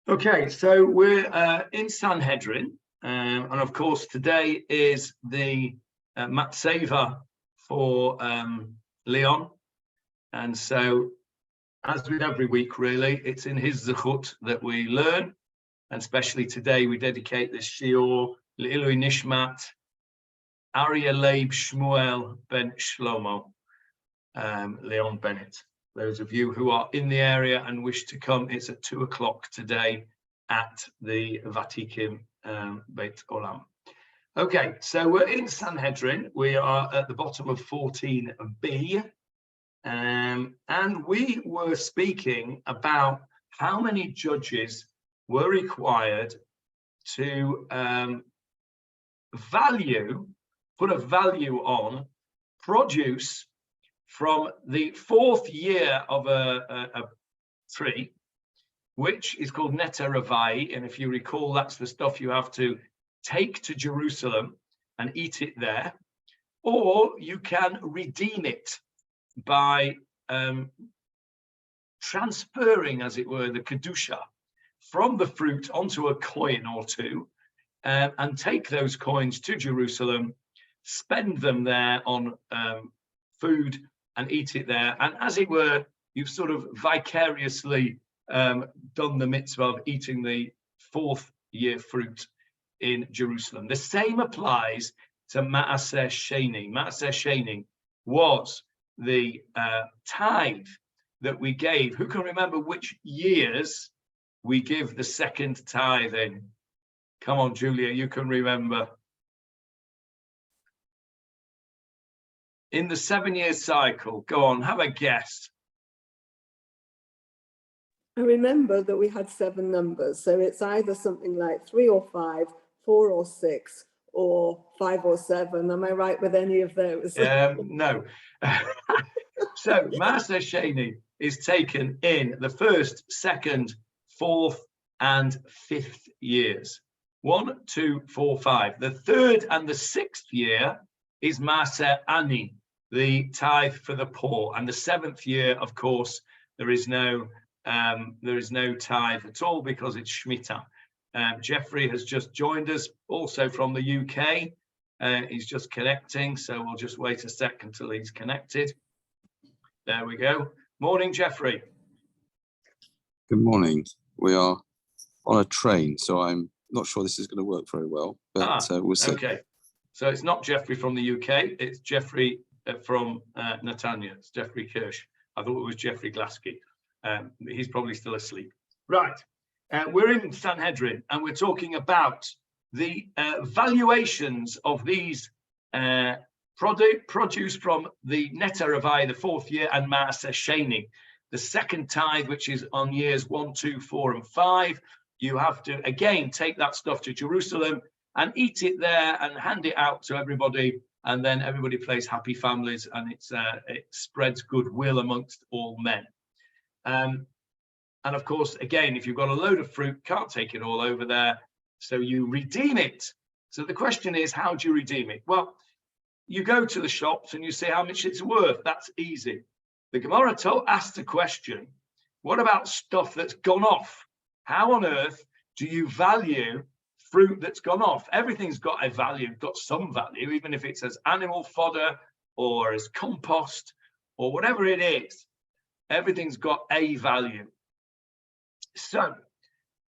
Okay, so we're in Sanhedrin, and of course today is the Matseva for Leon, and so as with every week really, it's in his zechut that we learn, and especially today we dedicate this shiur Le'ilui Nishmat Aryeh Leib Shmuel ben Shlomo, Leon Bennett. Those of you who are in the area and wish to come, it's at 2 o'clock today at the Vatikim Beit Olam. Okay, so we're in Sanhedrin. We are at the bottom of 14b, and we were speaking about how many judges were required to put a value on produce from the 4th year of a tree, which is called Neta Ravai. And if you recall, that's the stuff you have to take to Jerusalem and eat it there, or you can redeem it by transferring, as it were, the Kedusha from the fruit onto a coin or two, and take those coins to Jerusalem, spend them there on food and eat it there. And as it were, you've sort of vicariously done the mitzvah of eating the 4th year fruit in Jerusalem. The same applies to Ma'aseh Sheni. Ma'aseh Sheni was the tithe that we gave. Who can remember which years we give the second tithe in? Come on, Julia, you can remember. In the 7-year cycle, go on, have a guess. I remember that we had 7 numbers, so it's either something like 3 or 5, 4 or 6, or 5 or 7. Am I right with any of those? No. So Ma'aseh Sheni is taken in the 1st, 2nd, 4th, and 5th years. 1, 2, 4, 5. The 3rd and the 6th year is Ma'aseh Ani, the tithe for the poor, and the 7th year, of course, there is no tithe at all because it's Shemitah. Jeffrey has just joined us, also from the UK. He's just connecting, so we'll just wait a second until he's connected. There we go. Morning, Jeffrey. Good morning. We are on a train, so I'm not sure this is going to work very well, but we'll see. Okay, so it's not Jeffrey from the UK, it's Jeffrey from Netanya. It's Jeffrey Kirsch. I thought it was Jeffrey Glaskey. He's probably still asleep. Right, we're in Sanhedrin and we're talking about the valuations of these produce from the Neta Ravai, the 4th year, and Ma'aseh Sheni, the 2nd tithe, which is on years 1, 2, 4, and 5. You have to, again, take that stuff to Jerusalem and eat it there and hand it out to everybody. And then everybody plays happy families, and it spreads goodwill amongst all men. And of course, again, if you've got a load of fruit, can't take it all over there, so you redeem it. So the question is, how do you redeem it? Well, you go to the shops and you see how much it's worth. That's easy. The Gemarah asked the question, what about stuff that's gone off? How on earth do you value fruit that's gone off? Everything's got a value, got some value, even if it's as animal fodder or as compost or whatever it is. Everything's got a value. So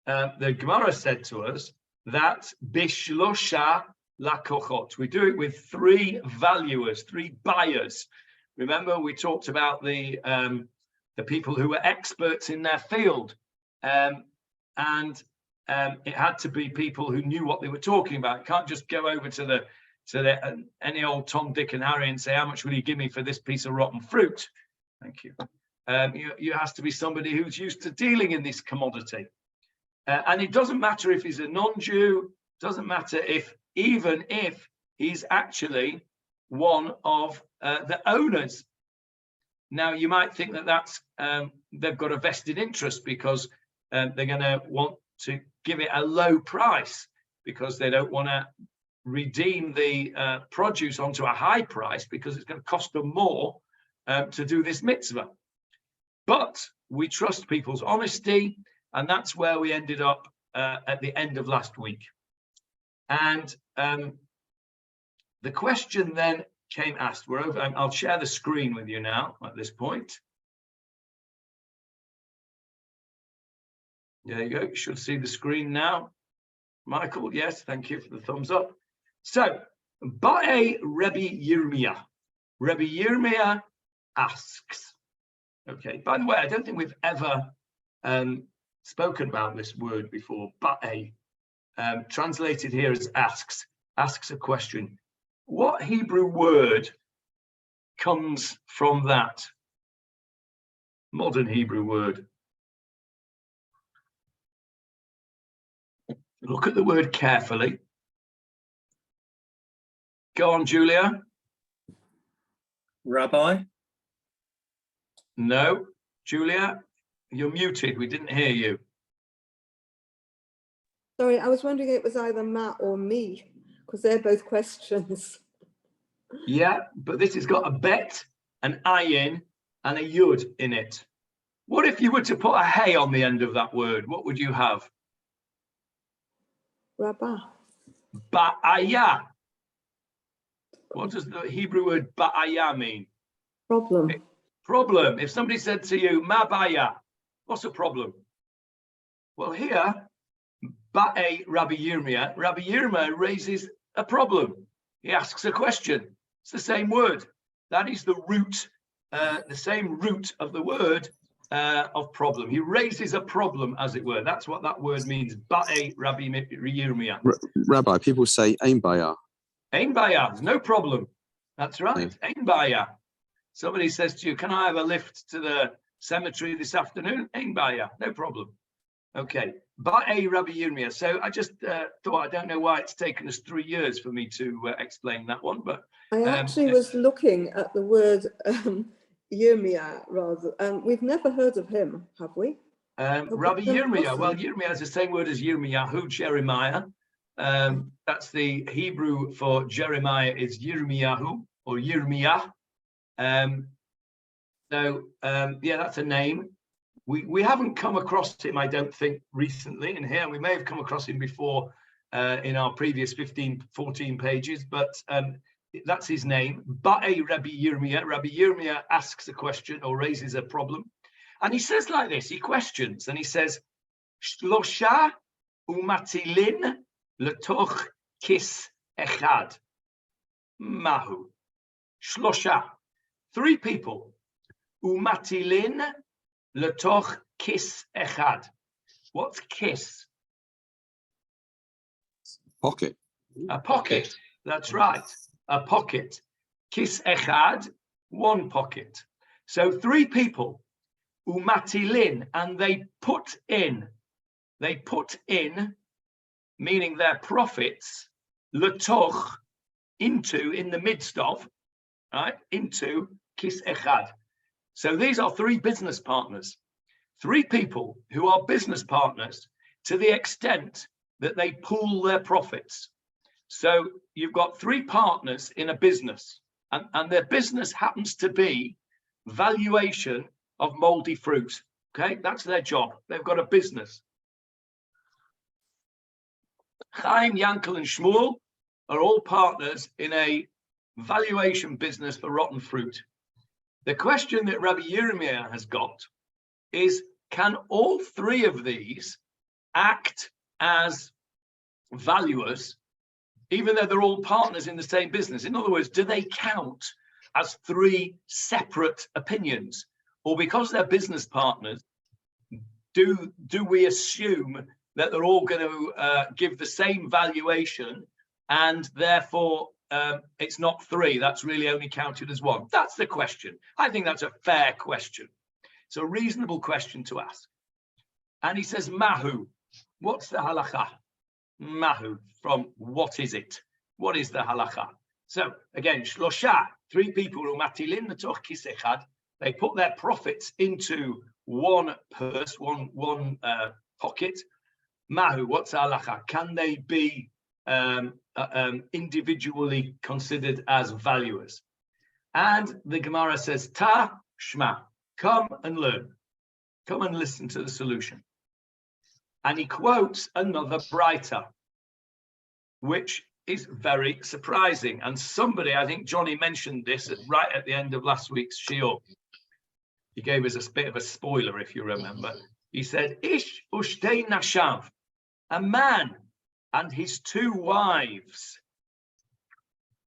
the Gemarah said to us that bishlosha lakochot. We do it with 3 valuers, 3 buyers. Remember, we talked about the people who were experts in their field, and it had to be people who knew what they were talking about. You can't just go over to any old Tom, Dick, and Harry and say, "How much will you give me for this piece of rotten fruit?" Thank you. You has to be somebody who's used to dealing in this commodity, and it doesn't matter if he's a non-Jew. Doesn't matter even if he's actually one of the owners. Now, you might think that that's they've got a vested interest because they're going to want to give it a low price because they don't want to redeem the produce onto a high price because it's going to cost them more to do this mitzvah. But we trust people's honesty, And that's where we ended up at the end of last week. And the question then came asked. We're over. I'll share the screen with you now at this point. There you go. You should see the screen now. Michael, yes, thank you for the thumbs up. So, Ba'e Rebbe Yirmiyah. Rebbe Yirmiyah asks. Okay, by the way, I don't think we've ever spoken about this word before. Ba'e, translated here as asks a question. What Hebrew word comes from that? Modern Hebrew word. Look at the word carefully. Go on, Julia. Rabbi? No. Julia, you're muted. We didn't hear you. Sorry, I was wondering if it was either Ma or me, because they're both questions. Yeah, but this has got a bet, an ayin, and a yud in it. What if you were to put a hey on the end of that word? What would you have? Rabbah. Ba'aya. What does the Hebrew word ba'aya mean? Problem. Problem. If somebody said to you, ma ba'aya, what's the problem? Well, here, Ba'e Rabbi Yirmiyah raises a problem. He asks a question. It's the same word. That is the root, the same root of the word of problem. He raises a problem, as it were. That's what that word means. Ba'e Rabbi Yirmiyah. Rabbi, people say Ein Baya. Ein Baya, there's no problem. That's right. Ein Baya. Somebody says to you, can I have a lift to the cemetery this afternoon? Ein Baya, no problem. Okay. Ba'e Rabbi Yirmiyah. So I just thought, I don't know why it's taken us 3 years for me to explain that one, but I actually was looking at the word Yirmiyah rather, and we've never heard of him, have we? Rabbi Yirmiyah. Well, Yirmiyah is the same word as Yirmiyahu, Jeremiah. That's the Hebrew for Jeremiah is Yirmiyahu or Yirmiyah. Yeah, that's a name. We haven't come across him, I don't think, recently in here. We may have come across him before in our previous 14 pages, but that's his name. Ba'e Rabbi Yirmiyah. Rabbi Yirmiyah asks a question or raises a problem. And he says like this, he questions, and he says, Shlosha umatilin letoch kis echad. Mahu. Shlosha. 3 people. Umatilin letoch kis echad. What's kiss? Pocket. A pocket. That's right. A pocket. Kis echad, 1 pocket. So 3 people. Umatilin, and they put in, meaning their profits, letoch, into, in the midst of, right, into kis echad. So these are 3 business partners, 3 people who are business partners to the extent that they pool their profits. So you've got 3 partners in a business, and their business happens to be valuation of moldy fruit. Okay, that's their job. They've got a business. Chaim, Yankel, and Shmuel are all partners in a valuation business for rotten fruit. The question that Rabbi Yirmiyah has got is, can all 3 of these act as valuers, even though they're all partners in the same business? In other words, do they count as 3 separate opinions? Or because they're business partners, do we assume that they're all going to give the same valuation, and therefore it's not 3, that's really only counted as 1? That's the question. I think that's a fair question. It's a reasonable question to ask. And he says, Mahu, what's the halacha? Mahu, from what is it? What is the halacha? So again, Shlosha, 3 people who matilin letoch kis echad. They put their profits into 1 purse, one pocket. Mahu, what's halacha? Can they be individually considered as valuers? And the Gemara says, Ta shma, come and learn. Come and listen to the solution. And he quotes another Breita, which is very surprising. And somebody, I think Johnny mentioned this right at the end of last week's shiur. He gave us a bit of a spoiler, if you remember. He said, Ish ushtei nashav, a man and his 2 wives.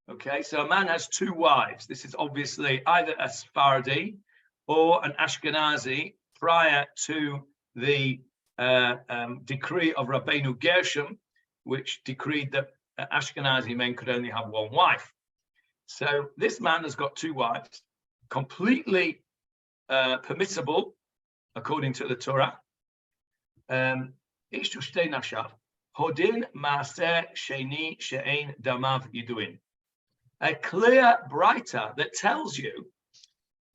Okay, so a man has 2 wives. This is obviously either a Sephardi or an Ashkenazi prior to the decree of Rabbeinu Gershom, which decreed that Ashkenazi men could only have 1 wife. So this man has got 2 wives, completely permissible according to the Torah. Ish ushtei nashav, hodin maaser sheni she'ein damav yiduin. A clear Breita that tells you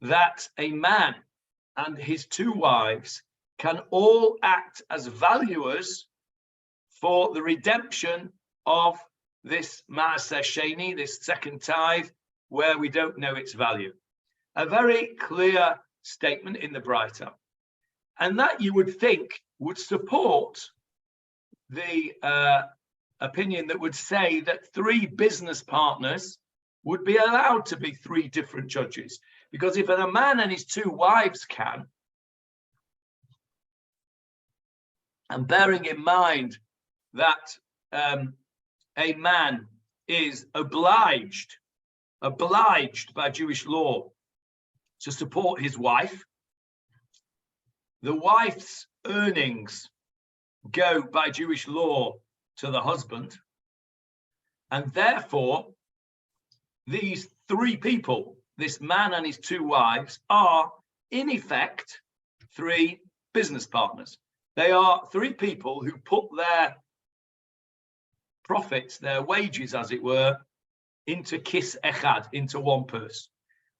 that a man and his 2 wives can all act as valuers for the redemption of this maaser sheni, this second tithe, where we don't know its value. A very clear statement in the Breita, and that you would think would support the opinion that would say that 3 business partners would be allowed to be 3 different judges. Because if a man and his 2 wives can, and bearing in mind that a man is obliged by Jewish law to support his wife, the wife's earnings go by Jewish law to the husband, and therefore these 3 people, this man and his 2 wives, are in effect 3 business partners. They are 3 people who put their profits, their wages, as it were, into kis echad, into 1 purse.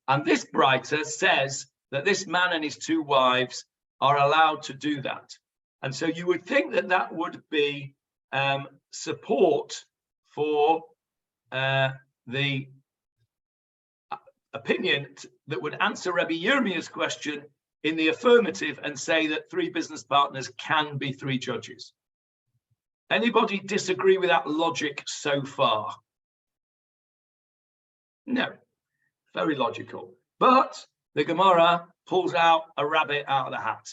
And this Breita says that this man and his 2 wives are allowed to do that. And so you would think that that would be support for the opinion that would answer Rabbi Yirmiyah's question in the affirmative and say that 3 business partners can be 3 judges. Anybody disagree with that logic so far? No, very logical. But the Gemara pulls out a rabbit out of the hat.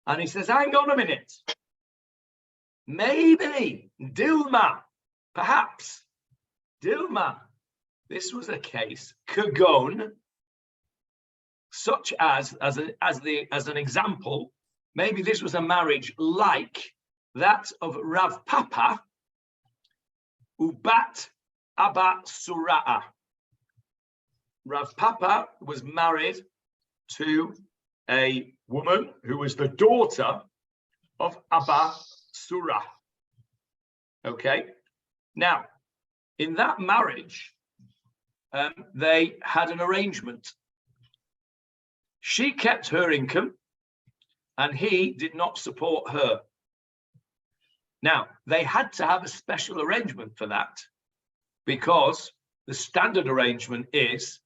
And he says, hang on a minute. Maybe, Dilma, perhaps, Dilma, this was a case, Kagon, such as an example, maybe this was a marriage like that of Rav Papa, Ubat Abba Sura'a. Rav Papa was married to a woman who was the daughter of Abba Surah. Okay, now in that marriage, they had an arrangement. She kept her income and he did not support her. Now, they had to have a special arrangement for that because the standard arrangement is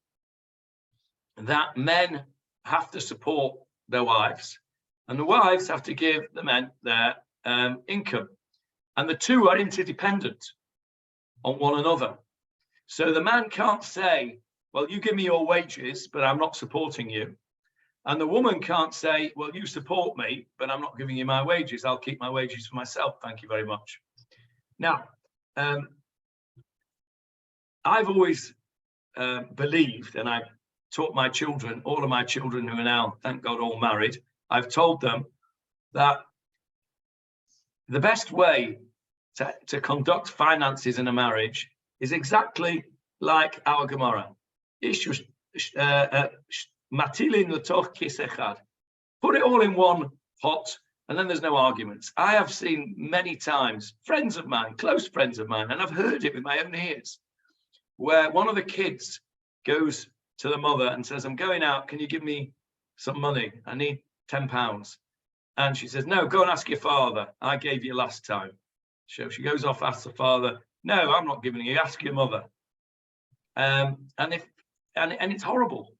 that men have to support their wives and the wives have to give the men their income. And the 2 are interdependent on one another. So the man can't say, well, you give me your wages, but I'm not supporting you. And the woman can't say, well, you support me, but I'm not giving you my wages. I'll keep my wages for myself. Thank you very much. Now, I've always believed, and I've taught my children, all of my children who are now, thank God, all married, I've told them that the best way to conduct finances in a marriage is exactly like our Gemara. Put it all in one pot and then there's no arguments. I have seen many times friends of mine, close friends of mine, and I've heard it with my own ears, where one of the kids goes to the mother and says, I'm going out, can you give me some money? I need £10. And she says, no, go and ask your father. I gave you last time. So she goes off, asks the father, no, I'm not giving you, ask your mother. And it's horrible.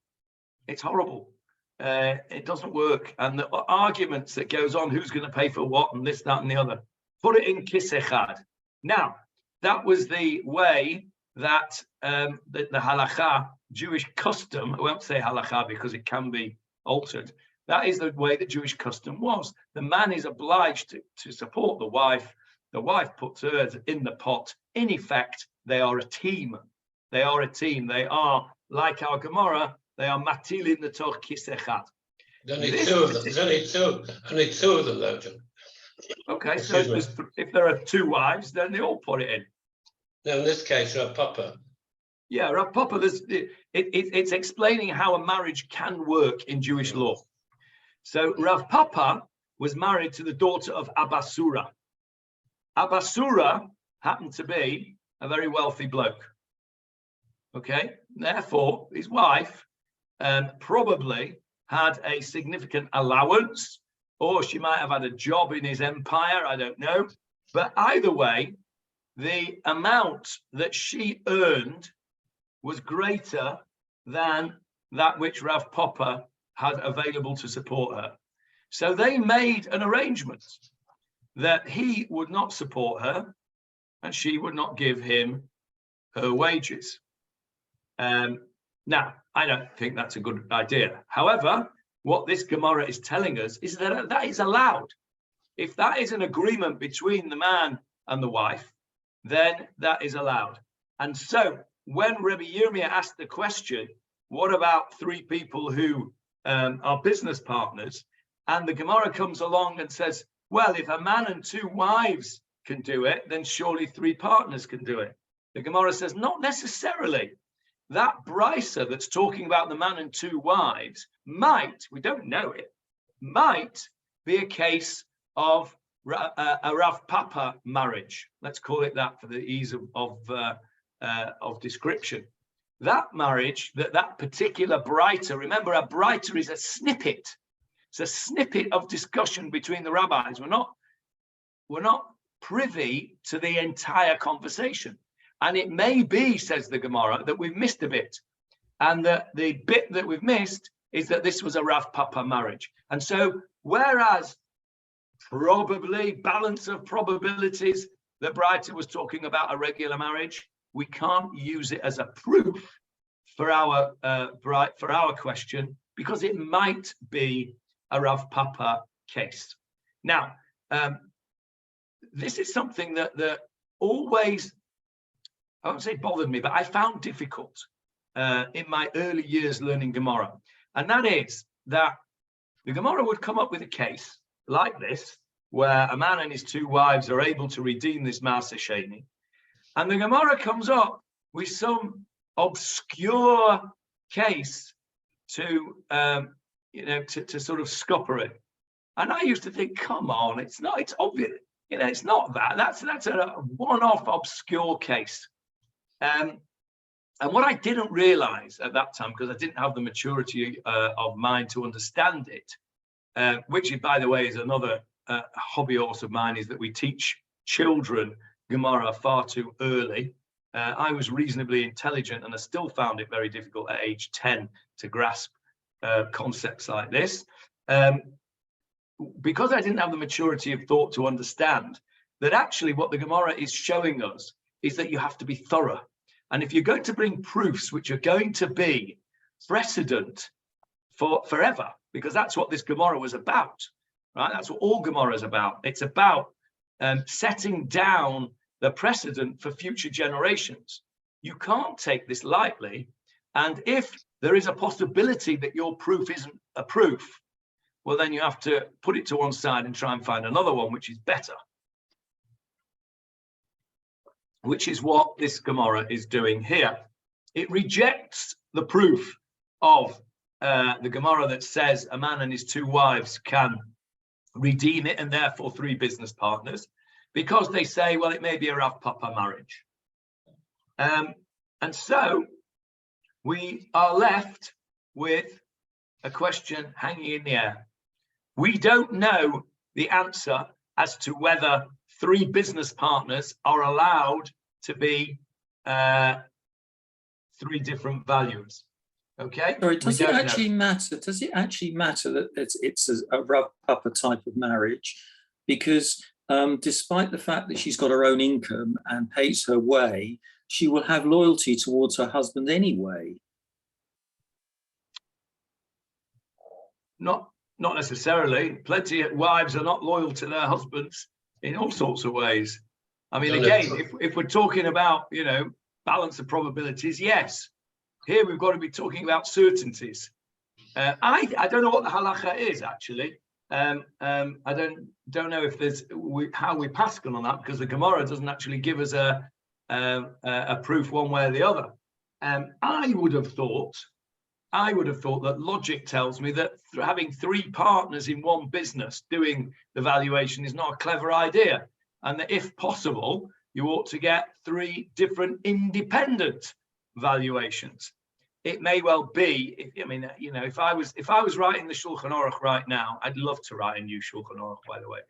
It's horrible. It doesn't work. And the arguments that goes on, who's going to pay for what and this, that, and the other, put it in kis echad. Now, that was the way that the halakha, Jewish custom, I won't say halakha because it can be altered. That is the way that Jewish custom was. The man is obliged to support the wife. The wife puts hers in the pot. In effect, they are a team. They are a team. They are, like our Gemarah, they are matilin the toch kis echad. There's only two of them. There's only two of them, though, John. Okay, so if there are two wives, then they all put it in. No, in this case, Rav Papa. Yeah, Rav Papa, it's explaining how a marriage can work in Jewish law. So Rav Papa was married to the daughter of Abasura. Abasura happened to be a very wealthy bloke. Okay, therefore, his wife probably had a significant allowance, or she might have had a job in his empire, I don't know. But either way, the amount that she earned was greater than that which Rav Papa had available to support her. So they made an arrangement that he would not support her and she would not give him her wages. Now, I don't think that's a good idea. However, what this Gemarah is telling us is that that is allowed. If that is an agreement between the man and the wife, then that is allowed. And so when Rabbi Yirmiyah asked the question, what about three people who are business partners? And the Gemarah comes along and says, well, if a man and two wives can do it, then surely three partners can do it. The Gemarah says, not necessarily. That brisa that's talking about the man and two wives might, we don't know it, might be a case of a Rav Papa marriage. Let's call it that for the ease of description. That marriage, that particular brita, remember a brita is a snippet. It's a snippet of discussion between the rabbis. We're not privy to the entire conversation. And it may be, says the Gemarah, that we've missed a bit. And the bit that we've missed is that this was a Rav Papa marriage. And so, whereas probably balance of probabilities, the Brita was talking about a regular marriage, we can't use it as a proof for our question, because it might be a Rav Papa case. Now, this is something that always, I won't say bothered me, but I found difficult in my early years learning Gemarah. And that is that the Gemarah would come up with a case like this, where a man and his two wives are able to redeem this Maaseh Sheni. And the Gemarah comes up with some obscure case to sort of scupper it. And I used to think, come on, it's obvious. It's not that. That's a one-off obscure case. And what I didn't realize at that time, because I didn't have the maturity of mind to understand it, which, by the way, is another hobby horse of mine, is that we teach children Gemarah far too early. I was reasonably intelligent, and I still found it very difficult at age 10 to grasp concepts like this. Because I didn't have the maturity of thought to understand that actually what the Gemarah is showing us is that you have to be thorough. And if you're going to bring proofs which are going to be precedent for forever, because that's what this Gemarah was about, right? That's what all Gemarah is about. It's about setting down the precedent for future generations. You can't take this lightly. And if there is a possibility that your proof isn't a proof, well, then you have to put it to one side and try and find another one which is better. Which is what this Gemarah is doing here. It rejects the proof of the Gemarah that says a man and his two wives can redeem it, and therefore three business partners, because they say, well, it may be a Rav Papa marriage. And so we are left with a question hanging in the air. We don't know the answer as to whether three business partners are allowed to be three different values. Okay. Sorry, does it don't know. actually matter? Does it actually matter that it's a rough upper type of marriage? Because despite the fact that she's got her own income and pays her way, she will have loyalty towards her husband anyway. Not necessarily. Plenty of wives are not loyal to their husbands in all sorts of ways. I mean, again, if we're talking about, you know, balance of probabilities, yes. Here we've got to be talking about certainties. I don't know what the halacha is actually. I don't know if there's how we paskin on that, because the Gemarah doesn't actually give us a proof one way or the other. I would have thought that logic tells me that having three partners in one business doing the valuation is not a clever idea, and that if possible, you ought to get three different independent valuations. It may well be, I mean, you know, if I was writing the Shulchan Aruch right now, I'd love to write a new Shulchan Aruch, by the way.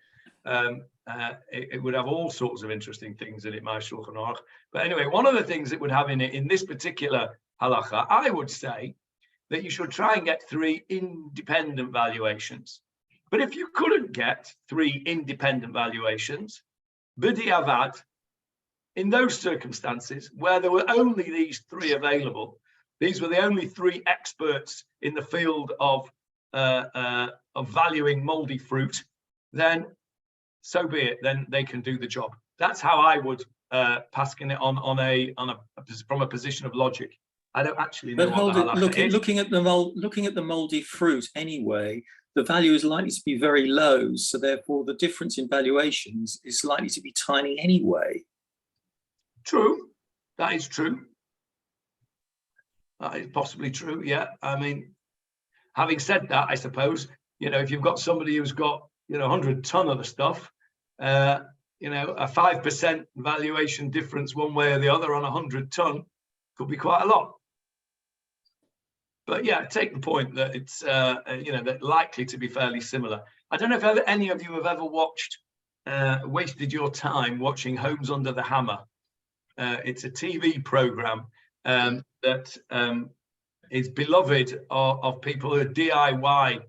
It would have all sorts of interesting things in it, my Shulchan Aruch. But anyway, one of the things it would have in it, in this particular halacha, I would say that you should try and get three independent valuations. But if you couldn't get three independent valuations, b'diavad, in those circumstances where there were only these three available, these were the only three experts in the field of valuing moldy fruit, then so be it. Then they can do the job. That's how I would paskin it from a position of logic. I don't actually know. But hold it. Looking at the moldy fruit anyway, the value is likely to be very low. So therefore, the difference in valuations is likely to be tiny anyway. True, that is true. That is possibly true. Yeah, I mean, having said that, I suppose, you know, if you've got somebody who's got, you know, 100 ton of the stuff, you know, a 5% valuation difference one way or the other on 100 ton could be quite a lot. But yeah, take the point that it's, you know, that likely to be fairly similar. I don't know if any of you have ever wasted your time watching Homes Under the Hammer. It's a TV program that is beloved of people who are DIY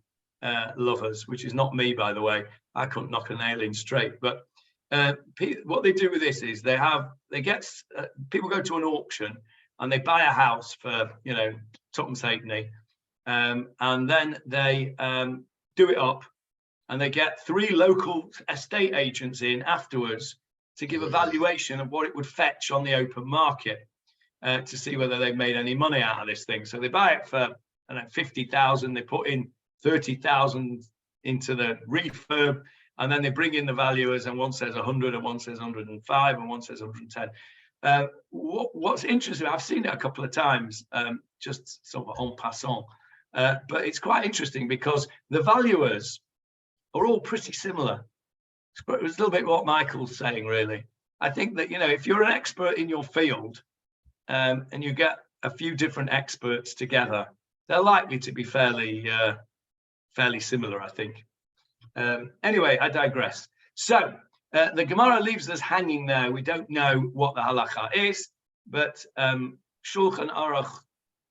lovers, which is not me, by the way. I couldn't knock a nail in straight. But what they do with this is people go to an auction and they buy a house for, you know, tuppence halfpenny, and then they do it up, and they get three local estate agents in afterwards to give a valuation of what it would fetch on the open market. To see whether they've made any money out of this thing. So they buy it for, I don't know, 50,000, they put in 30,000 into the refurb, and then they bring in the valuers, and one says 100, and one says 105, and one says 110. What's interesting, I've seen it a couple of times, just sort of en passant, but it's quite interesting because the valuers are all pretty similar. It was a little bit what Michael's saying, really. I think that, you know, if you're an expert in your field, and you get a few different experts together, they're likely to be fairly similar, I think. Anyway, I digress. So the Gemarah leaves us hanging there. We don't know what the halacha is, but Shulchan Aruch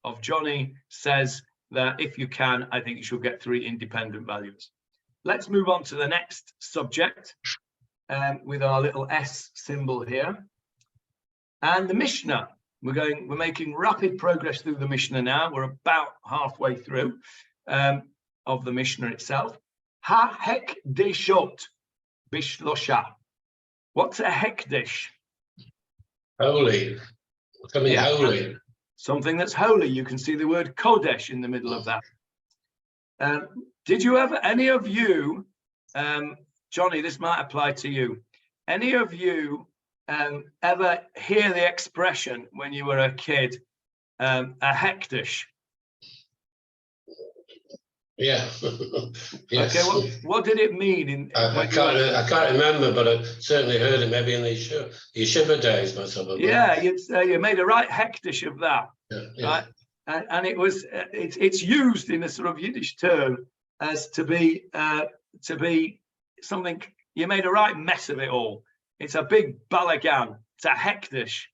of Johnny says that if you can, I think you should get three independent values. Let's move on to the next subject with our little S symbol here. And the Mishnah. We're making rapid progress through the Mishnah now. We're about halfway through of the Mishnah itself. Ha hekdeshot bishlosha. What's a hekdesh? Holy. Something holy. Something that's holy. You can see the word kodesh in the middle of that. Did you ever, any of you, Johnny, this might apply to you, any of you ever hear the expression when you were a kid, a hekdesh? Yeah. Yes. Okay. What did it mean? I can't remember, but I certainly heard it maybe in the yeshiva days myself. Yeah, you made a right hekdesh of that. Yeah. Right? And it's used in a sort of Yiddish term as to be something. You made a right mess of it all. It's a big balagan. It's a hekdesh.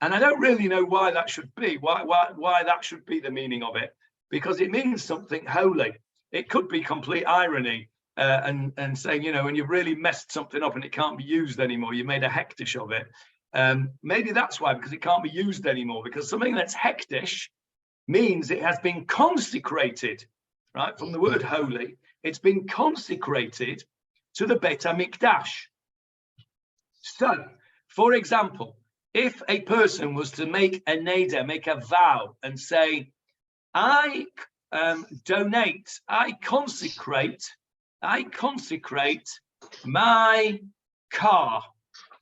And I don't really know why that should be, why that should be the meaning of it, because it means something holy. It could be complete irony and saying, you know, when you've really messed something up and it can't be used anymore, you made a hektish of it. Maybe that's why, because it can't be used anymore, because something that's hektish means it has been consecrated, right? From the word holy, it's been consecrated to the Beit HaMikdash. So, for example, if a person was to make a neder, make a vow and say, I donate, I consecrate my car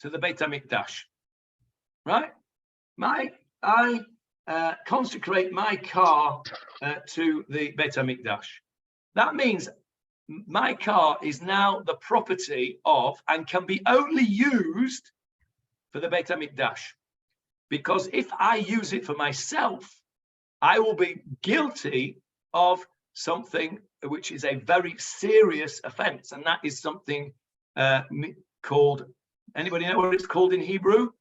to the Beit HaMikdash, right? I consecrate my car to the Beit HaMikdash. That means my car is now the property of and can be only used for the Beit HaMikdash. Because if I use it for myself, I will be guilty of something which is a very serious offense. And that is something called, anybody know what it's called in Hebrew?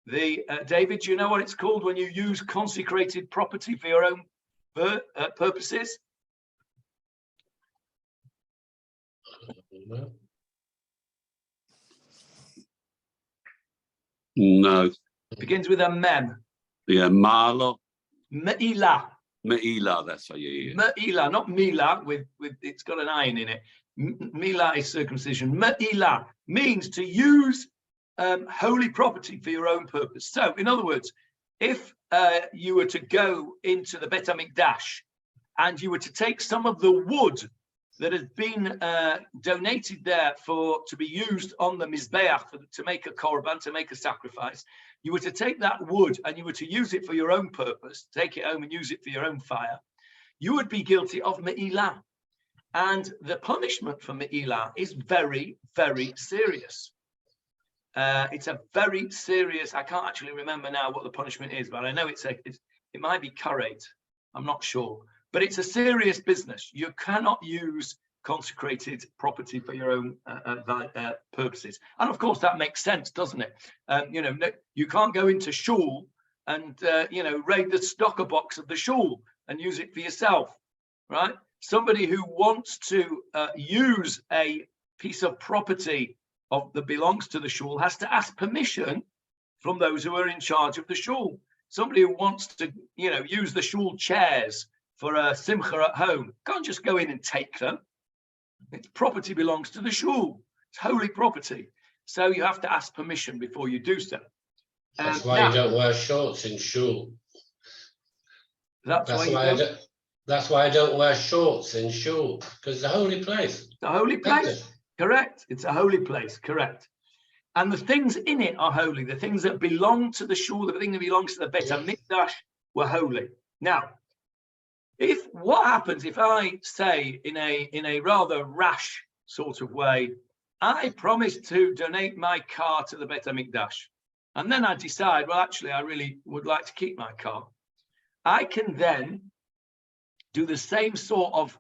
David, do you know what it's called when you use consecrated property for your own purposes? No. Begins with a mem. Yeah, Marla. Me'ilah. Me'ilah, that's how you. Me'ilah, not Mila, with it's got an iron in it. Mila is circumcision. Me'ilah means to use holy property for your own purpose. So, in other words, if you were to go into the Beit HaMikdash and you were to take some of the wood that has been donated there to be used on the Mizbeach to make a korban, to make a sacrifice, you were to take that wood and you were to use it for your own purpose, take it home and use it for your own fire, you would be guilty of Me'ilah. And the punishment for Me'ilah is very, very serious. It's a very serious, I can't actually remember now what the punishment is, but I know it might be karet, I'm not sure. But it's a serious business. You cannot use consecrated property for your own purposes. And of course, that makes sense, doesn't it? You know, you can't go into shul and, you know, raid the stocker box of the shul and use it for yourself, right? Somebody who wants to use a piece of property that belongs to the shul has to ask permission from those who are in charge of the shul. Somebody who wants to, you know, use the shul chairs for a simcha at home can't just go in and take them. Its property belongs to the shul. It's holy property. So you have to ask permission before you do so. That's why you don't wear shorts in shul. That's why I don't wear shorts in shul, because it's a holy place. It's a holy place. Correct. It's a holy place. Correct. And the things in it are holy. The things that belong to the shul, the thing that belongs to the Beit HaMikdash were holy. Now, what happens if I say in a rather rash sort of way, I promise to donate my car to the Beit HaMikdash, and then I decide, well, actually, I really would like to keep my car. I can then do the same sort of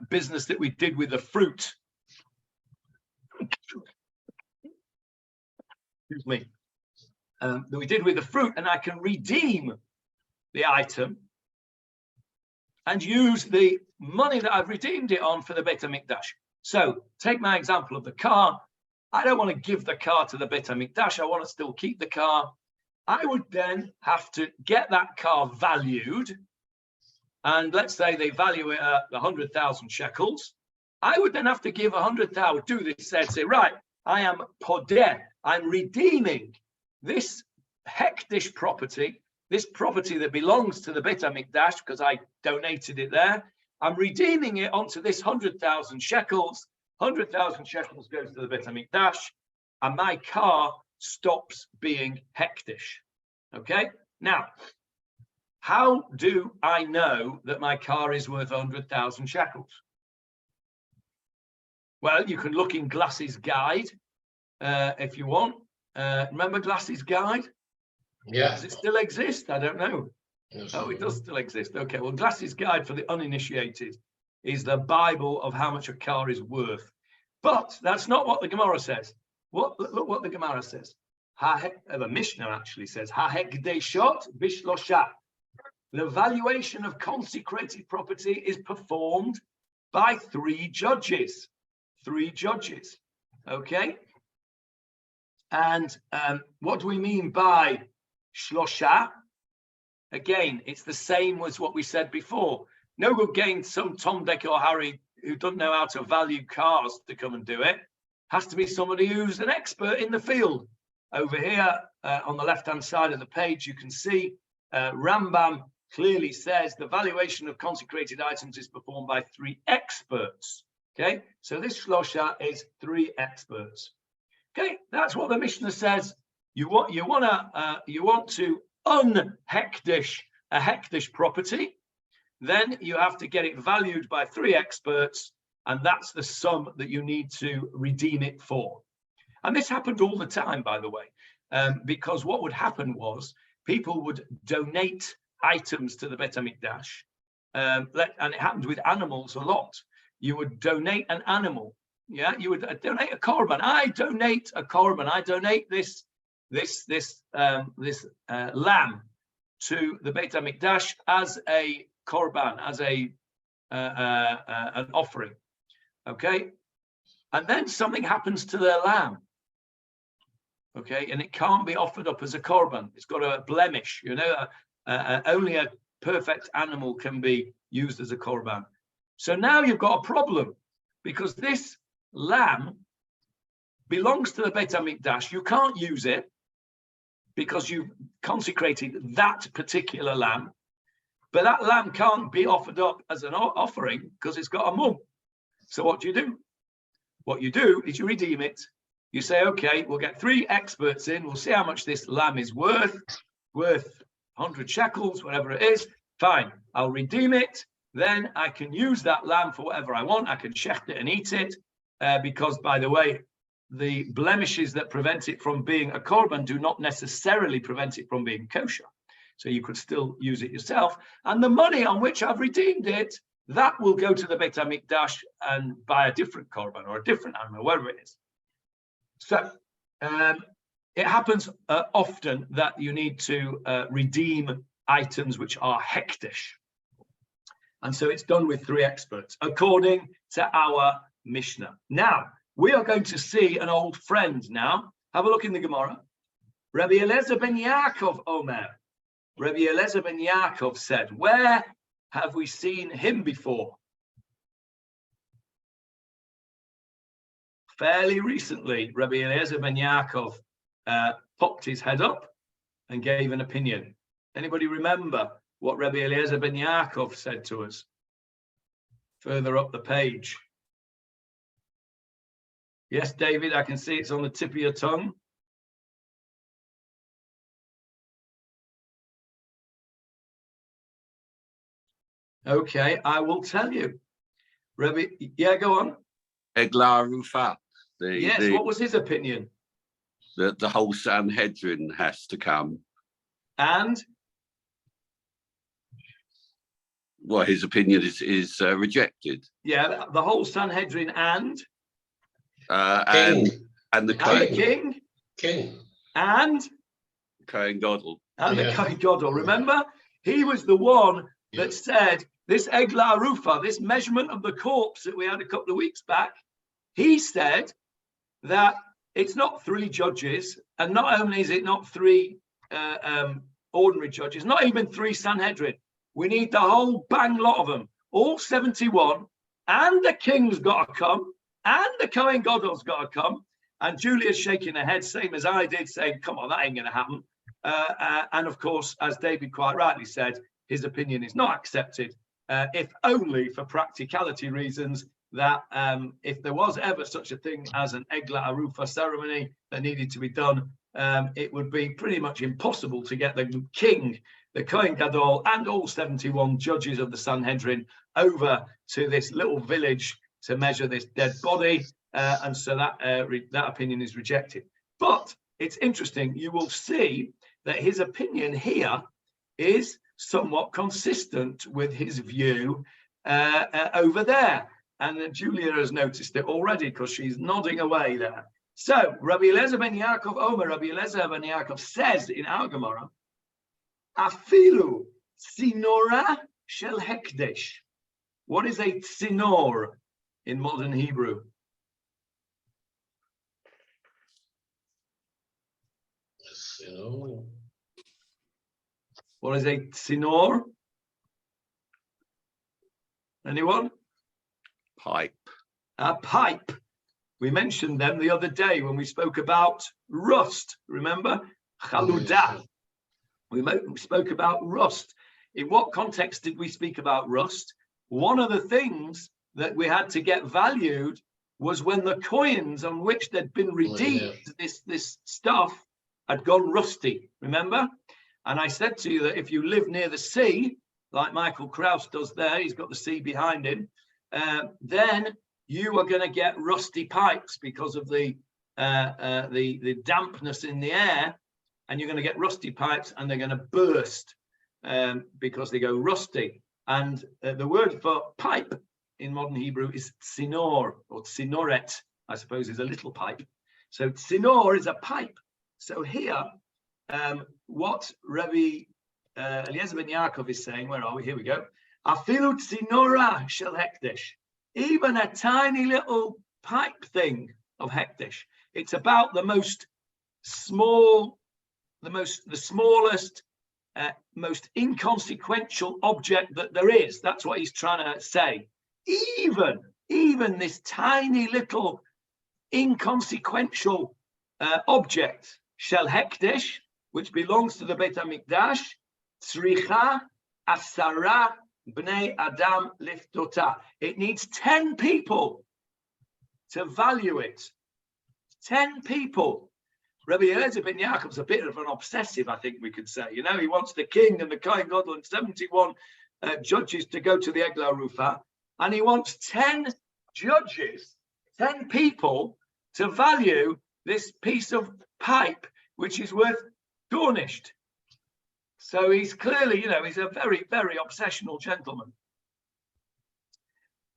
business that we did with the fruit. Excuse me. That we did with the fruit, and I can redeem the item and use the money that I've redeemed it on for the Beit HaMikdash. So take my example of the car. I don't want to give the car to the Beit HaMikdash. I want to still keep the car. I would then have to get that car valued. And let's say they value it at 100,000 shekels. I would then have to give 100,000, do this, say, right, I am podeh, I'm redeeming this hektish property, this property that belongs to the Beit HaMikdash because I donated it there. I'm redeeming it onto this 100,000 shekels. 100,000 shekels goes to the Beit HaMikdash, and my car stops being hektish. Okay? Now, how do I know that my car is worth 100,000 shekels? Well, you can look in Glass's guide if you want. Remember Glass's guide? Yeah. Does it still exist? I don't know. Yes, Oh, it does still exist. Okay, well, Glass's guide for the uninitiated is the Bible of how much a car is worth. But that's not what the Gemarah says. Look what the Gemarah says. the Mishnah actually says, hahekdeshot bishlosha. The valuation of consecrated property is performed by 3 judges. 3 judges. Okay. And what do we mean by shlosha? Again, it's the same as what we said before. No good getting some Tom, Dick or Harry who doesn't know how to value cars to come and do it. Has to be somebody who's an expert in the field. Over here on the left-hand side of the page, you can see Rambam clearly says the valuation of consecrated items is performed by 3 experts. Okay, so this shlosha is 3 experts. Okay, that's what the Mishnah says. You want to unhektish a hektish property, then you have to get it valued by 3 experts, and that's the sum that you need to redeem it for. And this happened all the time, by the way, because what would happen was people would donate items to the Beit HaMikdash, and it happened with animals a lot. You would donate an animal. Yeah, you would donate a korban. I donate a korban. I donate this lamb to the Beit HaMikdash as a korban, as an offering. Okay, and then something happens to their lamb. Okay, and it can't be offered up as a korban. It's got a blemish. You know, only a perfect animal can be used as a korban. So now you've got a problem, because this lamb belongs to the Beit HaMikdash. You can't use it because you've consecrated that particular lamb, but that lamb can't be offered up as an offering because it's got a mum. So what do? What you do is you redeem it. You say, okay, we'll get 3 experts in. We'll see how much this lamb is worth 100 shekels, whatever it is. Fine, I'll redeem it. Then I can use that lamb for whatever I want. I can shecht it and eat it, because, by the way, the blemishes that prevent it from being a korban do not necessarily prevent it from being kosher. So you could still use it yourself. And the money on which I've redeemed it, that will go to the Beit HaMikdash and buy a different korban or a different animal, whatever it is. So it happens often that you need to redeem items which are hektish. And so it's done with 3 experts, according to our Mishnah. Now, we are going to see an old friend now. Have a look in the Gemarah. Rabbi Eliezer ben Yaakov Omer. Rabbi Eliezer ben Yaakov said, where have we seen him before? Fairly recently, Rabbi Eliezer ben Yaakov popped his head up and gave an opinion. Anybody remember what Rabbi Eliezer ben Yaakov said to us? Further up the page. Yes, David, I can see it's on the tip of your tongue. Okay, I will tell you. Rabbi, yeah, go on. Eglah Rufa. What was his opinion? That the whole Sanhedrin has to come. And? Well, his opinion is rejected. Yeah, the whole Sanhedrin and the king. And Kohen Gadol. And the Kohen Gadol. Remember, he was the one that said this Eglah Rufa, this measurement of the corpse that we had a couple of weeks back. He said that it's not 3 judges, and not only is it not 3 ordinary judges, not even 3 Sanhedrin. We need the whole bang lot of them, all 71, and the king's got to come, and the Kohen Gadol's got to come. And Julia's shaking her head, same as I did, saying, come on, that ain't going to happen. And of course, as David quite rightly said, his opinion is not accepted, if only for practicality reasons, that if there was ever such a thing as an Eglah Arufa ceremony that needed to be done, it would be pretty much impossible to get the king, the Kohen Gadol, and all 71 judges of the Sanhedrin over to this little village to measure this dead body. And so that opinion is rejected. But it's interesting, you will see that his opinion here is somewhat consistent with his view over there. And Julia has noticed it already because she's nodding away there. So Rabbi Eliezer ben Yaakov Omer, Rabbi Eliezer ben Yaakov says in our Gemara, Afilu Sinora shel Hekdesh. What is a tzinor in modern Hebrew? What is a tzinor? Anyone? Pipe. A pipe. We mentioned them the other day when we spoke about rust. Remember? Chaludah. We spoke about rust. In what context did we speak about rust? One of the things that we had to get valued was when the coins on which they'd been redeemed, this stuff had gone rusty. Remember? And I said to you that if you live near the sea, like Michael Kraus does there, he's got the sea behind him, then you are going to get rusty pipes because of the dampness in the air, and you're going to get rusty pipes and they're going to burst because they go rusty. And the word for pipe in modern Hebrew is tzinor, or tzinoret, I suppose, is a little pipe. So tzinor is a pipe. So here, what Rabbi Eliezer ben Yaakov is saying, where are we? Here we go. Afilu tzinora shel hekdesh. Even a tiny little pipe thing of hekdesh. It's about the most small, the smallest, most inconsequential object that there is. That's what he's trying to say. Even this tiny little inconsequential object, shel hekdesh, which belongs to the Beit HaMikdash, tzricha asara bnei adam liftota. It needs 10 people to value it. 10 people. Rabbi Eliezer ben Yaakov's a bit of an obsessive, I think we could say. You know, he wants the king and the Kohen Gadol and 71 judges to go to the Eglah Rufa, and he wants 10 judges, 10 people to value this piece of pipe, which is worth garnished. So he's clearly, you know, he's a very, very obsessional gentleman.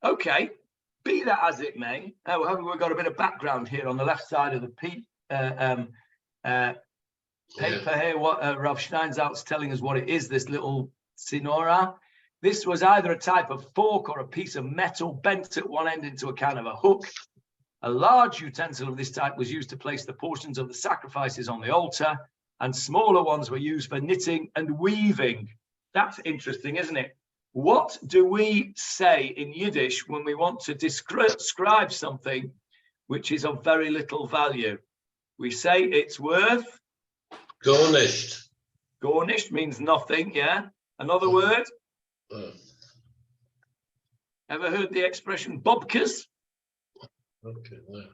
Okay, be that as it may. Oh, we've got a bit of background here on the left side of the paper here. What Rav Steinsaltz's telling us what it is, this little tzinora. This was either a type of fork or a piece of metal bent at one end into a kind of a hook. A large utensil of this type was used to place the portions of the sacrifices on the altar, and smaller ones were used for knitting and weaving. That's interesting, isn't it? What do we say in Yiddish when we want to describe something which is of very little value? We say it's worth? Garnished. Garnished means nothing, yeah? Another word? Ever heard the expression bobkas? Okay, no.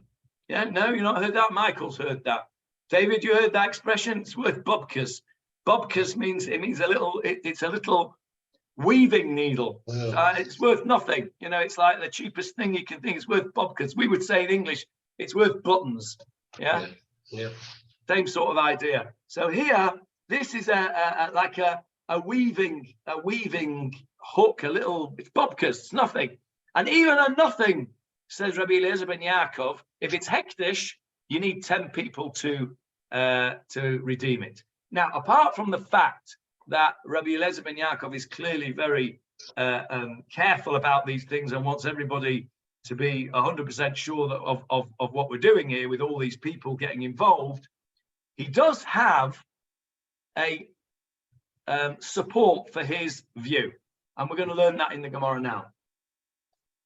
Yeah, no, you've not heard that? Michael's heard that. David, you heard that expression? It's worth bobkas. Bobkas means a little. It's a little weaving needle. It's worth nothing. You know, it's like the cheapest thing you can think. It's worth bobkas. We would say in English, it's worth buttons. Yeah. Yeah. Same sort of idea. So here, this is like a weaving hook. It's bobkas. It's nothing. And even a nothing, says Rabbi Eliezer ben Yaakov, if it's hekdesh, you need 10 people to redeem it. Now, apart from the fact that Rabbi Eliezer ben Yaakov is clearly very careful about these things and wants everybody to be 100% sure that of what we're doing here with all these people getting involved, he does have a support for his view. And we're going to learn that in the Gemarah now.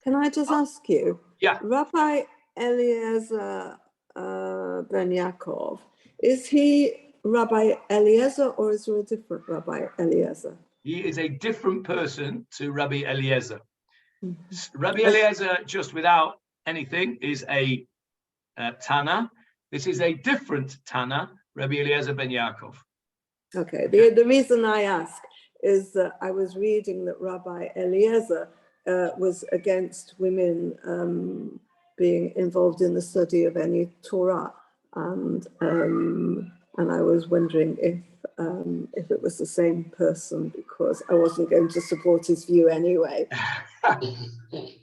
Can I just ask you? Yeah. Rabbi Eliezer ben Yaakov, is he Rabbi Eliezer or is there a different Rabbi Eliezer? He is a different person to Rabbi Eliezer. Mm-hmm. Rabbi Eliezer, just without anything, is a Tana. This is a different Tana, Rabbi Eliezer ben Yaakov. Okay, the reason I ask is that I was reading that Rabbi Eliezer was against women being involved in the study of any Torah, and I was wondering if it was the same person, because I wasn't going to support his view anyway.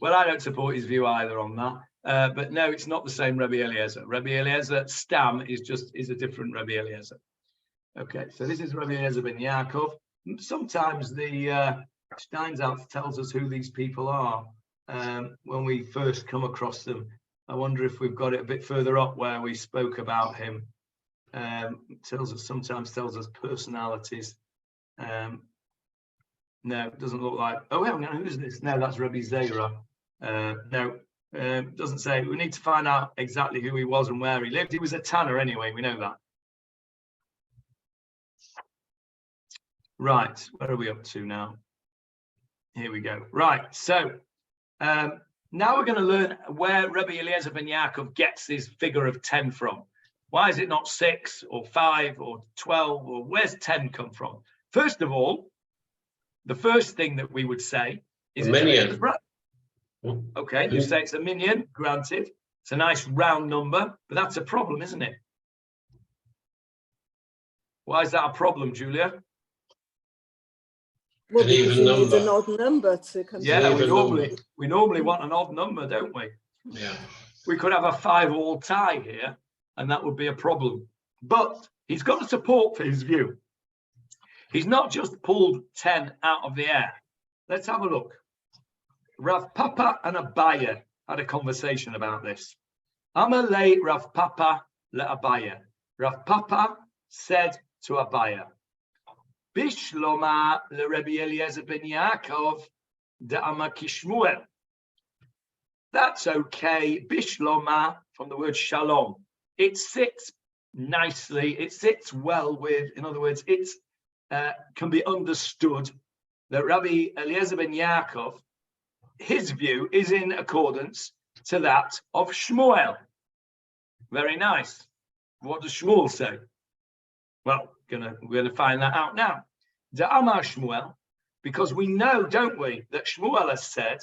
Well, I don't support his view either on that. But no, it's not the same Rabbi Eliezer. Rabbi Eliezer Stam is a different Rabbi Eliezer. Okay, so this is Rabbi Eliezer ben Yaakov. Sometimes the Steinsaltz tells us who these people are when we first come across them. I wonder if we've got it a bit further up where we spoke about him. Sometimes tells us personalities. No, it doesn't look like. Oh, hang on, who's this? No, that's Rabbi Zera. No, doesn't say. We need to find out exactly who he was and where he lived. He was a tanner anyway, we know that. Right, where are we up to now? Here we go. Right, so now we're going to learn where Rabbi Eliezer ben Yaakov gets his figure of 10 from. Why is it not 6 or 5 or 12, or where's 10 come from? First of all, the first thing that we would say is a minion. Okay, you say it's a minion, granted. It's a nice round number, but that's a problem, isn't it? Why is that a problem, Julia? Well, An because even you need number. an odd number to come. Yeah, we number. normally want an odd number, don't we? Yeah. We could have a 5-all tie here, and that would be a problem. But he's got a support for his view. He's not just pulled 10 out of the air. Let's have a look. Rav Papa and Abaye had a conversation about this. Amalei Rav Papa le Abaye. Rav Papa said to Abaye, Bishloma le Rabbi Eliezer ben Yaakov de Amakishmuel. That's okay. Bishloma, from the word shalom. It sits nicely. It sits well with, in other words, it can be understood that Rabbi Eliezer ben Yaakov, his view is in accordance to that of Shmuel. Very nice. What does Shmuel say? Well, we're gonna find that out now. Da'amar Shmuel, because we know, don't we, that Shmuel has said,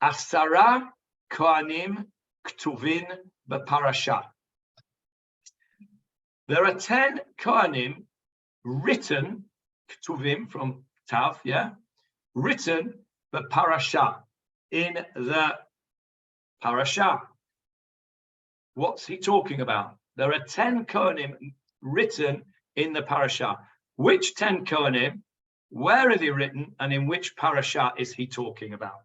Asara Kohanim Ktuvin B'Parasha. There are 10 Kohanim written, Ktuvim from Tav, yeah, written B'Parasha, in the Parasha. What's he talking about? There are 10 Kohanim written in the Parasha. Which 10 Kohanim, where are they written, and in which Parasha is he talking about?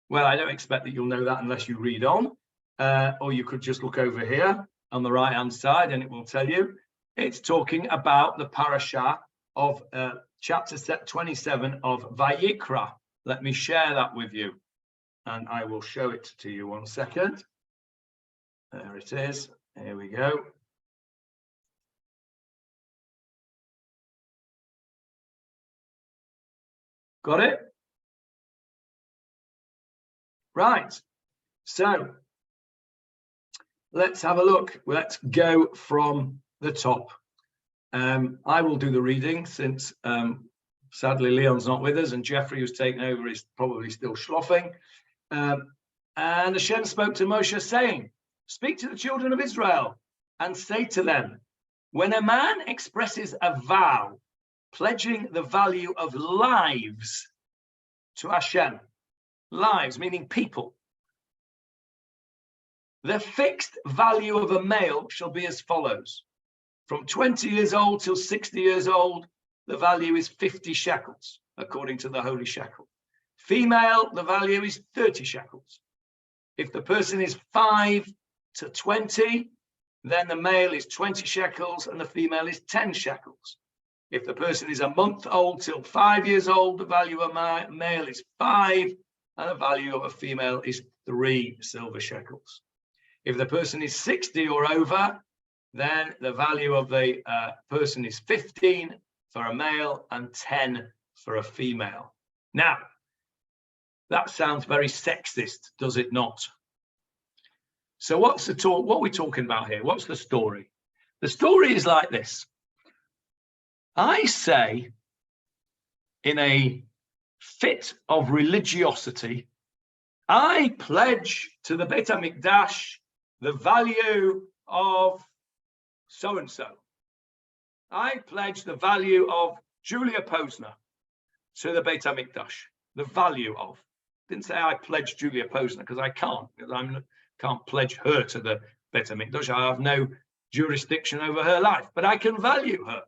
Well, I don't expect that you'll know that unless you read on, or you could just look over here on the right-hand side and it will tell you. It's talking about the Parasha of chapter 27 of Vayikra. Let me share that with you, and I will show it to you 1 second. There it is. Here we go. Got it? Right. So let's have a look. Let's go from the top. I will do the reading since sadly Leon's not with us and Jeffrey, who's taken over, is probably still schloffing. And Hashem spoke to Moshe saying, speak to the children of Israel and say to them, when a man expresses a vow, pledging the value of lives to Hashem, lives meaning people, the fixed value of a male shall be as follows. From 20 years old till 60 years old, the value is 50 shekels, according to the holy shekel. Female, the value is 30 shekels. If the person is 5 to 20, then the male is 20 shekels and the female is 10 shekels. If the person is a month old till 5 years old, the value of a male is 5 and the value of a female is 3 silver shekels. If the person is 60 or over, then the value of the person is 15 for a male and 10 for a female. Now, that sounds very sexist, does it not? So what's the talk? What are we talking about here? What's the story? The story is like this. I say, in a fit of religiosity, I pledge to the Beit HaMikdash the value of so-and-so. I pledge the value of Julia Posner to the Beit HaMikdash, the value of. didn't say I pledge Julia Posner, because I can't. Because I can't pledge her to the Beit HaMikdash. I have no jurisdiction over her life, but I can value her.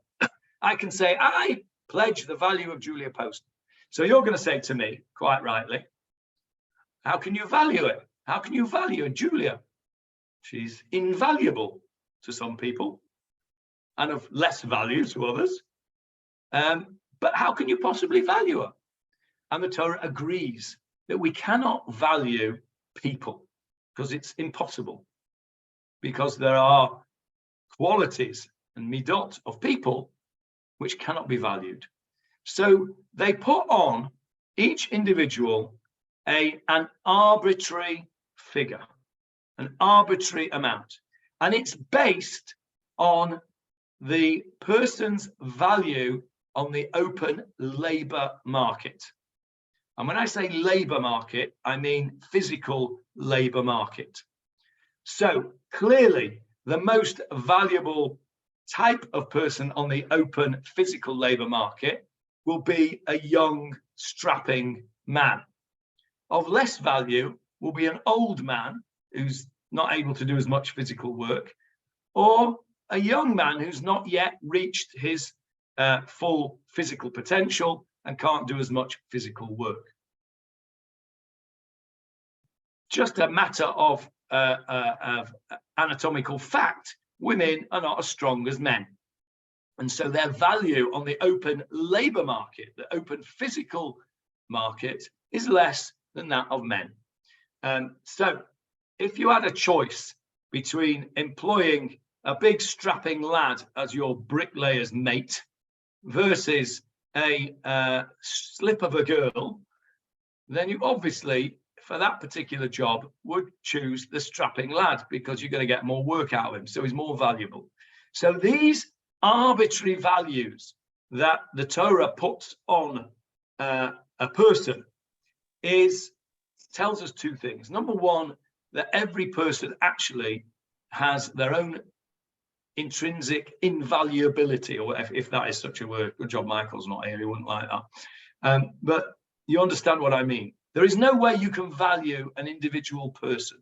I can say, I pledge the value of Julia Posner. So you're going to say to me, quite rightly, how can you value it? How can you value Julia? She's invaluable to some people and of less value to others. But how can you possibly value her? And the Torah agrees that we cannot value people because it's impossible. Because there are qualities and midot of people which cannot be valued. So they put on each individual an arbitrary figure, an arbitrary amount. And it's based on the person's value on the open labor market. And when I say labor market, I mean physical labor market. So clearly, the most valuable type of person on the open physical labor market will be a young, strapping man. Of less value will be an old man who's not able to do as much physical work, or a young man who's not yet reached his full physical potential and can't do as much physical work. Just a matter of anatomical fact, women are not as strong as men. And so their value on the open labor market, the open physical market, is less than that of men. So if you had a choice between employing a big strapping lad as your bricklayer's mate versus a slip of a girl, then you obviously, for that particular job, would choose the strapping lad because you're going to get more work out of him, so he's more valuable. So these arbitrary values that the Torah puts on a person tells us two things. Number one, that every person actually has their own intrinsic invaluability, or if that is such a word. Good job, Michael's not here, he wouldn't like that. But you understand what I mean. There is no way you can value an individual person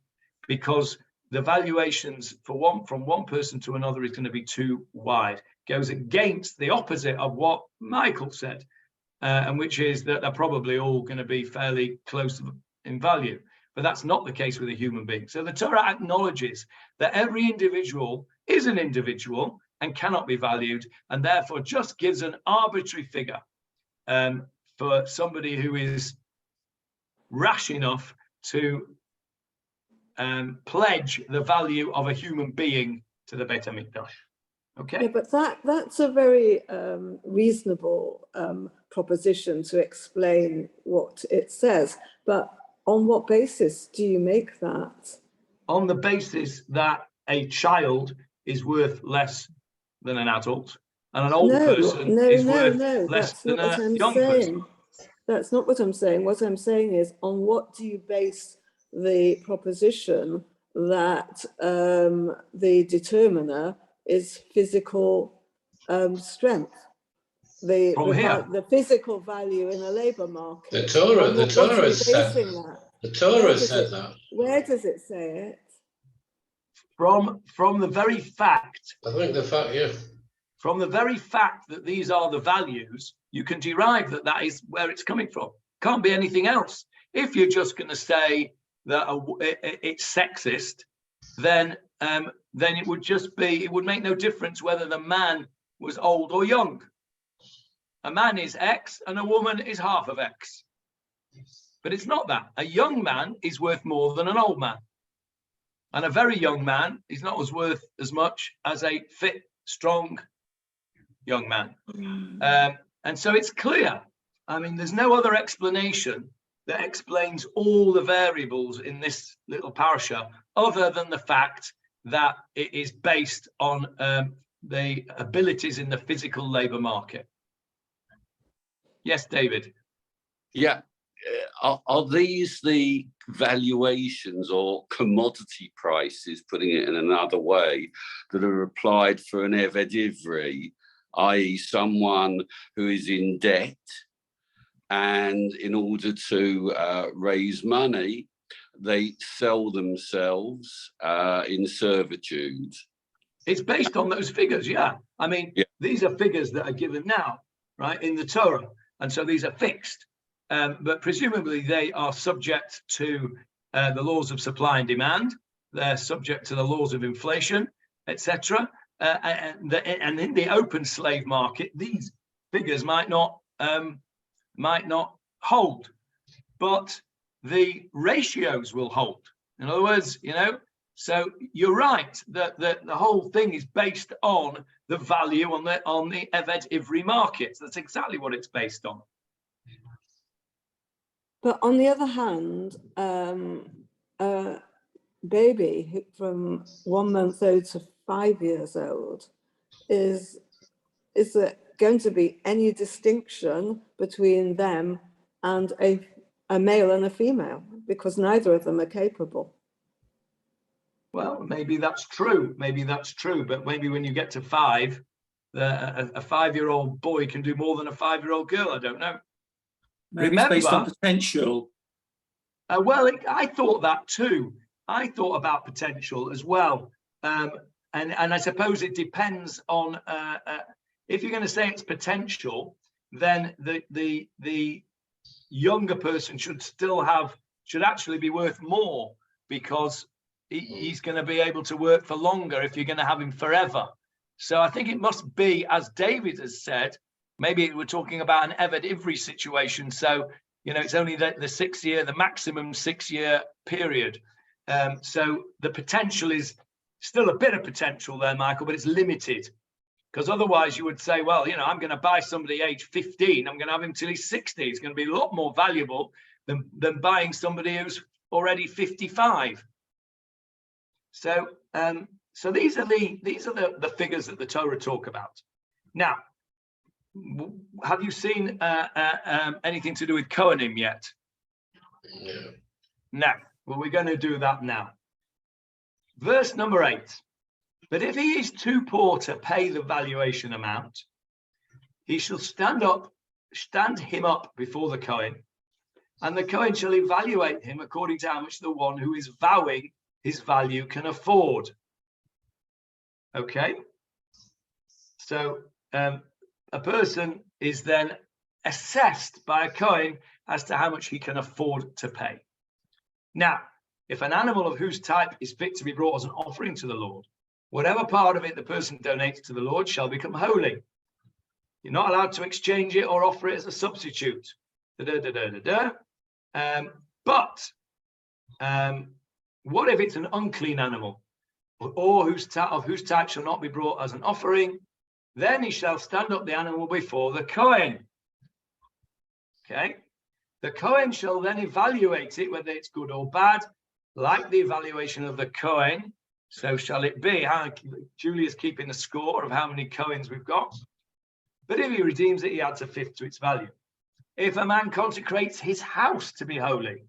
because the valuations from one person to another is going to be too wide. It goes against the opposite of what Michael said, and which is that they're probably all going to be fairly close in value. But that's not the case with a human being. So the Torah acknowledges that every individual is an individual and cannot be valued, and therefore just gives an arbitrary figure for somebody who is rash enough to pledge the value of a human being to the Beit HaMikdash. Okay. Yeah, but that's a very reasonable proposition to explain what it says. But on what basis do you make that? On the basis that a child is worth less than an adult, and an old person is worth less than a young person. That's not what I'm saying. What I'm saying is, on what do you base the proposition that the determiner is physical strength? The physical value in a labor market. The Torah said that. Where does it say it? From the very fact. I think the fact, yeah. From the very fact that these are the values, you can derive that is where it's coming from. Can't be anything else. If you're just going to say that it's sexist, then it would just be, it would make no difference whether the man was old or young. A man is X and a woman is half of X. But it's not that. A young man is worth more than an old man. And a very young man is not as worth as much as a fit, strong young man. And so it's clear. I mean, there's no other explanation that explains all the variables in this little parasha other than the fact that it is based on the abilities in the physical labor market. Yes, David. Yeah. Are these the valuations or commodity prices, putting it in another way, that are applied for an Eved Ivri, i.e. someone who is in debt and in order to raise money, they sell themselves in servitude. It's based on those figures, yeah. I mean, these are figures that are given now, right, in the Torah. And so these are fixed. But presumably they are subject to the laws of supply and demand. They're subject to the laws of inflation, etc. And in the open slave market, these figures might not hold, but the ratios will hold. In other words, so you're right that the whole thing is based on the value on the Eved Ivri market. That's exactly what it's based on. But on the other hand, a baby from 1 month old to 5 years old, is there going to be any distinction between them and a male and a female? Because neither of them are capable. Well, maybe that's true. Maybe that's true. But maybe when you get to 5, a 5-year-old boy can do more than a 5-year-old girl. I don't know. Maybe it's based on potential. Well, I thought that too. I thought about potential as well. And I suppose it depends on if you're going to say it's potential, then the younger person should actually be worth more, because he's going to be able to work for longer if you're going to have him forever. So I think it must be, as David has said, maybe we're talking about an Eved Ivri situation. So, it's only the 6 year, the maximum 6 year period. So the potential is still a bit of potential there, Michael, but it's limited. Because otherwise you would say, well, I'm going to buy somebody age 15. I'm going to have him till he's 60. It's going to be a lot more valuable than buying somebody who's already 55. So these are the figures that the Torah talk about. Now, have you seen anything to do with Kohanim yet? No. No. Well, we're going to do that now. Verse number 8. But if he is too poor to pay the valuation amount, he shall stand him up before the Kohen, and the Kohen shall evaluate him according to how much the one who is vowing his value can afford. Okay? So a person is then assessed by a Kohen as to how much he can afford to pay. Now, if an animal of whose type is fit to be brought as an offering to the Lord, whatever part of it the person donates to the Lord shall become holy. You're not allowed to exchange it or offer it as a substitute. But what if it's an unclean animal, or of whose type shall not be brought as an offering? Then he shall stand up the animal before the Kohen. Okay. The Kohen shall then evaluate it, whether it's good or bad, like the evaluation of the Kohen. So shall it be. Julia's keeping the score of how many Kohens we've got. But if he redeems it, he adds a fifth to its value. If a man consecrates his house to be holy,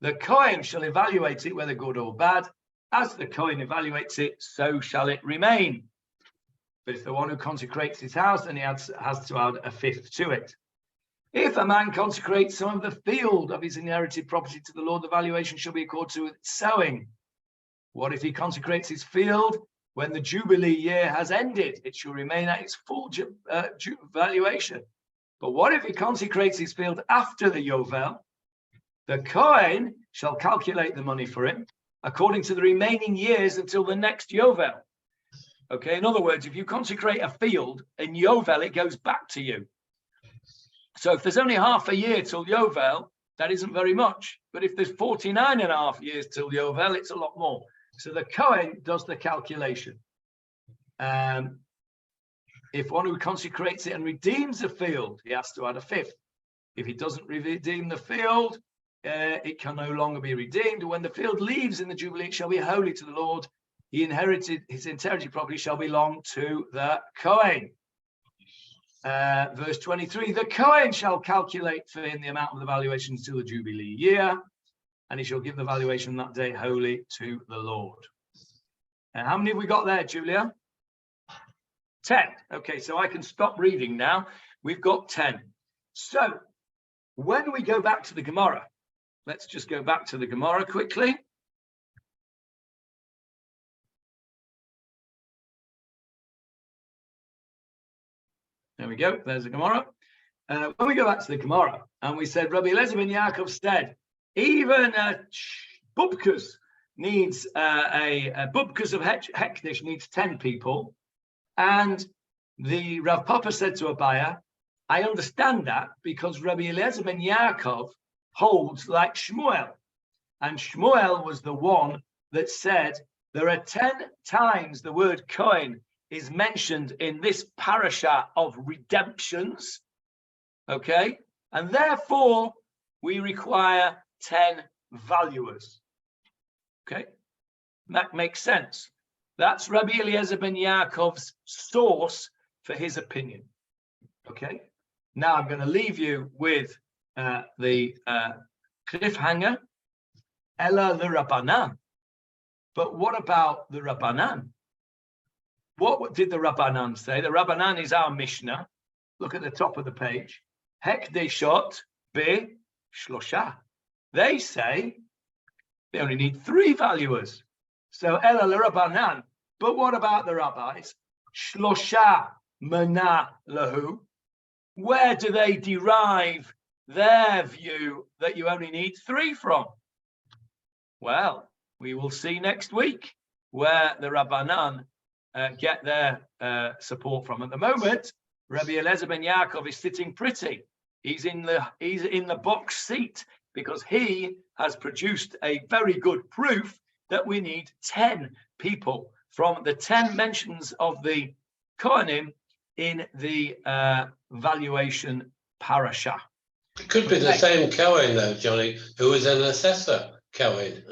the Kohen shall evaluate it, whether good or bad. As the Kohen evaluates it, so shall it remain. But if the one who consecrates his house, then he has to add a fifth to it. If a man consecrates some of the field of his inherited property to the Lord, the valuation shall be according to its sowing. What if he consecrates his field when the Jubilee year has ended? It shall remain at its full valuation. But what if he consecrates his field after the Yovel? The Kohen shall calculate the money for him according to the remaining years until the next Yovel. Okay, in other words, if you consecrate a field in Yovel, it goes back to you. So if there's only half a year till Yovel, that isn't very much. But if there's 49 and a half years till Yovel, it's a lot more. So the Kohen does the calculation. If one who consecrates it and redeems the field, he has to add a fifth. If he doesn't redeem the field, it can no longer be redeemed. When the field leaves in the Jubilee, it shall be holy to the Lord. His inherited property shall belong to the Kohen. Verse 23, the Kohen shall calculate for him the amount of the valuation till the Jubilee year, and he shall give the valuation that day holy to the Lord. And how many have we got there, Julia? 10. Okay, so I can stop reading now. We've got 10. So when we go back to the Gemarah, let's just go back to the Gemarah quickly. There we go. There's the Gemarah. When we go back to the Gemarah, and we said, Rabbi Eliezer ben Yaakov said, even Bubkas needs a Bubkas of Hekdesh needs 10 people. And the Rav Papa said to Abaya, I understand that because Rabbi Eliezer ben Yaakov holds like Shmuel. And Shmuel was the one that said there are 10 times the word Kohen is mentioned in this parasha of redemptions. Okay, and therefore we require 10 valuers. Okay, that makes sense. That's Rabbi Eliezer ben Yaakov's source for his opinion. Okay, now I'm going to leave you with the cliffhanger. Ella the Rabbanan. But what about the Rabbanan? What did the Rabbanan say? The Rabbanan is our Mishnah. Look at the top of the page. Hekdeshot be shlosha. They say they only need 3 valuers. So Ella le Rabbanan. But what about the rabbis? Shlosha mana lahu. Where do they derive their view that you only need 3 from? Well, we will see next week where the Rabbanan get their support from. At the moment, Rabbi Eliezer ben Yaakov is sitting pretty. He's in the box seat because he has produced a very good proof that we need 10 people from the 10 mentions of the Kohanim in the valuation parasha. It could be the same Kohen though, Johnny, who was an assessor Kohen.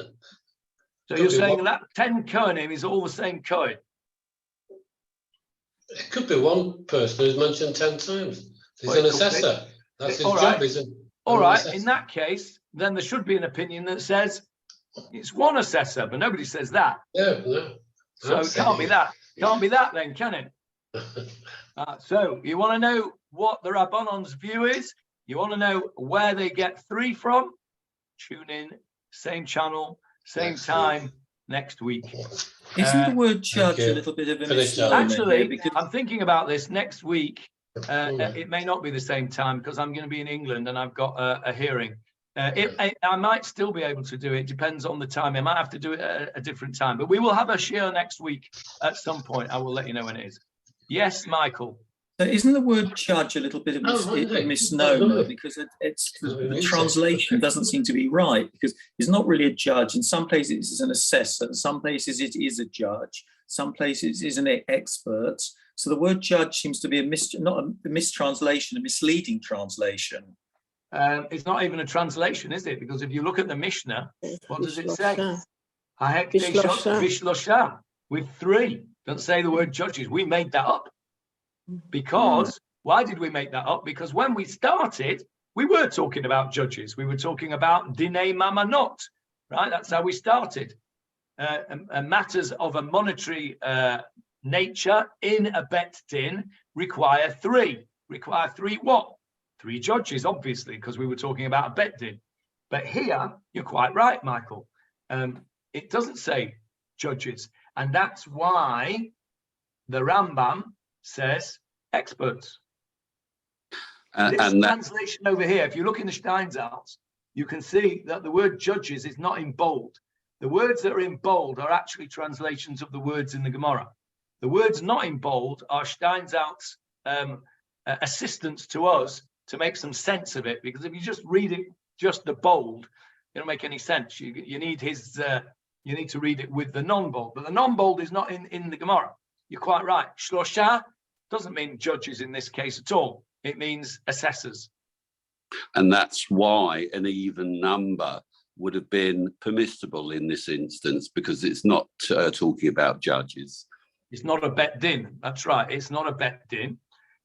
So you're saying that 10 Kohanim is all the same Kohen? It could be one person who's mentioned 10 times. He's an assessor. That's his job, isn't it? All right, in that case, then there should be an opinion that says it's one assessor, but nobody says that. No. So it can't be that. Can't be that then, can it? So you want to know what the Rabbanon's view is? You want to know where they get 3 from? Tune in, same channel, same time next week. Isn't the word judge a little bit of a misnomer? Actually, because I'm thinking about this next week. It may not be the same time because I'm going to be in England and I've got a hearing. I might still be able to do it. Depends on the time. I might have to do it at a different time. But we will have a share next week at some point. I will let you know when it is. Yes, Michael. So isn't the word judge a little bit of a misnomer because the translation doesn't seem to be right because it's not really a judge. In some places it's an assessor. In some places it is a judge. Some places it is an expert. So the word judge seems to be not a mistranslation, a misleading translation. It's not even a translation, is it? Because if you look at the Mishnah, what does it say? With 3. Don't say the word judges. We made that up. Because, why did we make that up? Because when we started, we were talking about judges. We were talking about dinei mamanot, right? That's how we started. Matters of a monetary nature in a bet din require 3. Require 3 what? 3 judges, obviously, because we were talking about a bet din. But here, you're quite right, Michael. It doesn't say judges. And that's why the Rambam says experts. This translation over here, if you look in the Steinsaltz, you can see that the word judges is not in bold. The words that are in bold are actually translations of the words in the Gemarah. The words not in bold are Steinsaltz's assistance to us to make some sense of it, because if you just read it, just the bold, it don't make any sense. You need his, you need to read it with the non-bold, but the non-bold is not in the Gemarah. You're quite right. Shlosha doesn't mean judges in this case at all. It means assessors. And that's why an even number would have been permissible in this instance, because it's not talking about judges. It's not a bet din. That's right. It's not a bet din.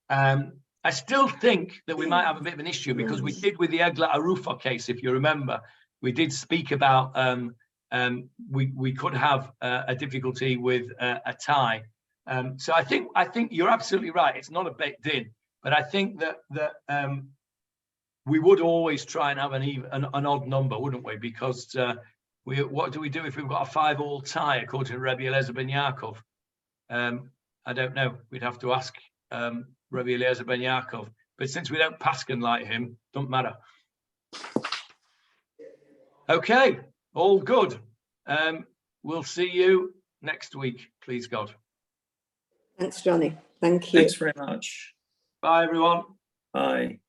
I still think that we might have a bit of an issue because we did with the Egla Arufa case, if you remember, we did speak about we could have a difficulty with a tie. So I think you're absolutely right. It's not a bet din, but I think that we would always try and have an odd number, wouldn't we? Because what do we do if we've got a 5-all tie according to Rabbi Eliezer ben Yaakov? I don't know. We'd have to ask Rabbi Eliezer ben Yaakov. But since we don't paskin like him, don't matter. Okay, all good. We'll see you next week, please God. Thanks, Johnny. Thank you. Thanks very much. Bye, everyone. Bye.